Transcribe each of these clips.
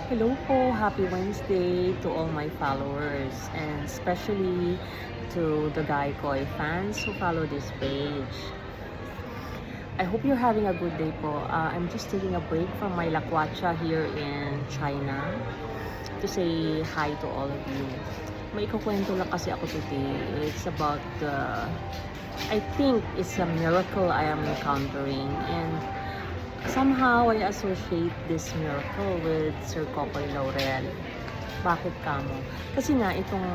Hello po, happy Wednesday to all my followers and especially to the Guy Koi fans who follow this page. I hope you're having a good day po. I'm just taking a break from my lakwacha here in China to say hi to all of you. May ikukwento lang kasi ako today. It's about I think it's a miracle I am encountering, and somehow I associate this miracle with Sir Cocoy Laurel. Bakit kamo? Kasi nga itong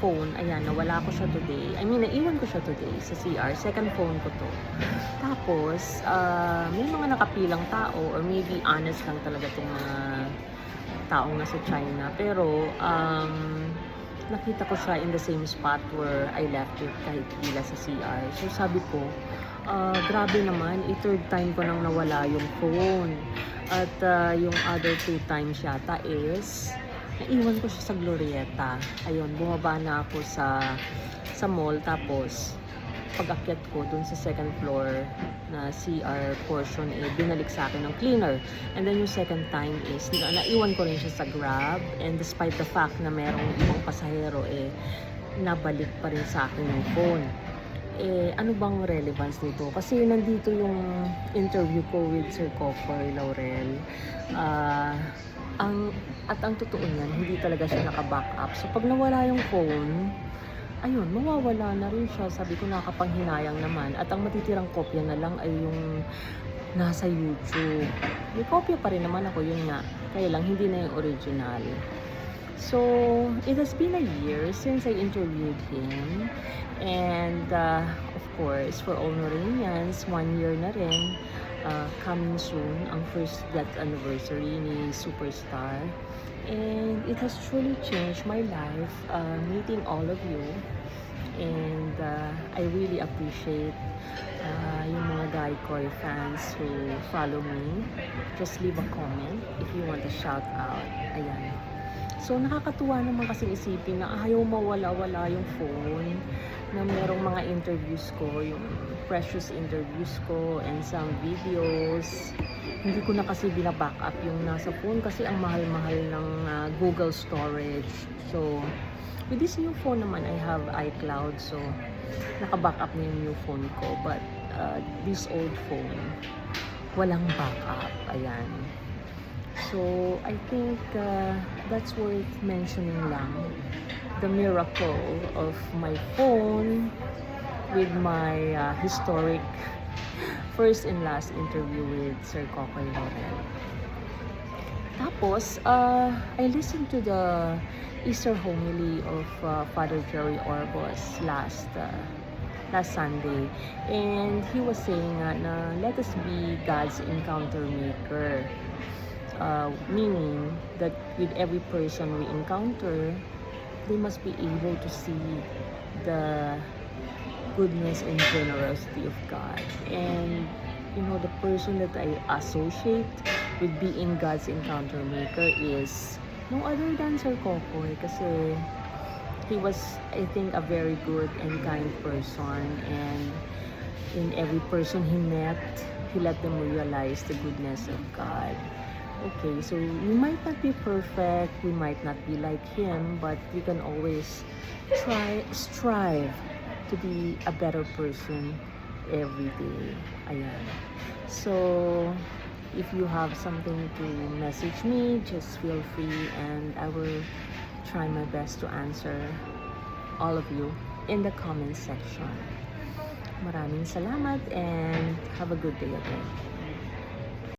phone, ayan, nawala ko siya today. I mean, naiwan ko siya today sa CR. Second phone ko to. Tapos, may mga nakapilang tao or maybe honest lang talaga itong mga taong nasa China. Pero, nakita ko siya in the same spot where I left it kahit pila sa CR. So sabi ko, grabe naman, third time ko nang nawala yung phone. At yung other 2 times yata is, naiwan ko siya sa Glorieta. Ayun, bumaba na ako sa mall. Tapos, pag-akyat ko dun sa second floor na CR portion, binalik sa akin ng cleaner. And then yung second time is, naiwan ko rin siya sa Grab. And despite the fact na merong ibang pasahero, nabalik pa rin sa akin yung phone. Ano bang relevance nito? Kasi nandito yung interview ko with Sir Cocoy Laurel. Ang totoo niyan, hindi talaga siya naka-back up. So pag nawala yung phone, ayun, mawawala na rin siya. Sabi ko, nakapanghinayang naman. At ang matitirang kopya na lang ay yung nasa YouTube. May kopya pa rin naman ako, yun nga. Kaya lang, hindi na yung original. So, it has been a year since I interviewed him. And, of course, for all Norenians, 1 year na rin. Coming soon, ang first death anniversary ni Superstar. And it has truly changed my life, meeting all of you. And I really appreciate yung mga Guy Koi fans who follow me. Just leave a comment if you want a shout out. Ayan. So nakakatuwa naman kasi isipin na ayaw mawala-wala yung phone, na merong mga interviews ko, yung precious interviews ko and some videos. Hindi ko na kasi binaback up yung nasa phone kasi ang mahal-mahal ng Google storage. So, with this new phone naman, I have iCloud. So, naka-back up na yung new phone ko. But, this old phone, walang backup. Ayan. So, I think that's worth mentioning lang. The miracle of my phone with my historic first and last interview with Sir Cocoy Laurel. Tapos, I listened to the Easter homily of Father Jerry Orbos last Sunday, and he was saying na let us be God's encounter maker, meaning that with every person we encounter, they must be able to see the goodness and generosity of God. And the person that I associate with being God's encounter maker is no other than Sir Cocoy, kasi he was, I think, a very good and kind person, and in every person he met, he let them realize the goodness of God. Okay, so we might not be perfect, we might not be like him, but we can always strive to be a better person every day. Ayan. So, if you have something to message me, just feel free, and I will try my best to answer all of you in the comment section. Maraming salamat and have a good day again.